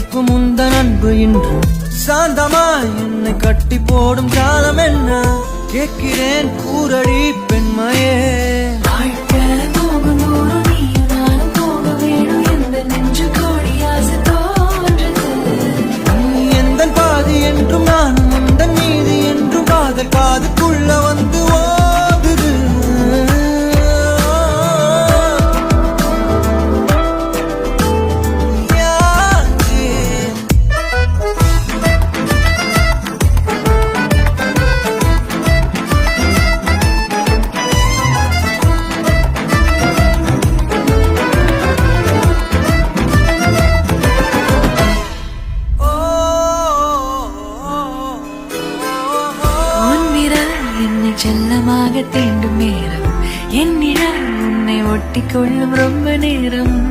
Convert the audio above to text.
சிரிப்பு முந்தன் அன்பு இன்று சாந்தமாய் என்னை கட்டி போடும் காலம் என்ன கேட்கிறேன் கூரடி பெண்மையே எந்தன் பாதி என்றும் நானும் உந்தன் நீதி என்றும் காதல் காதுக்குள்ள வந்து ஓடுது செல்லமாக தீண்டும் நேரம் என்னிடம் உன்னை ஒட்டிக்கொள்ளும் ரொம்ப நேரம்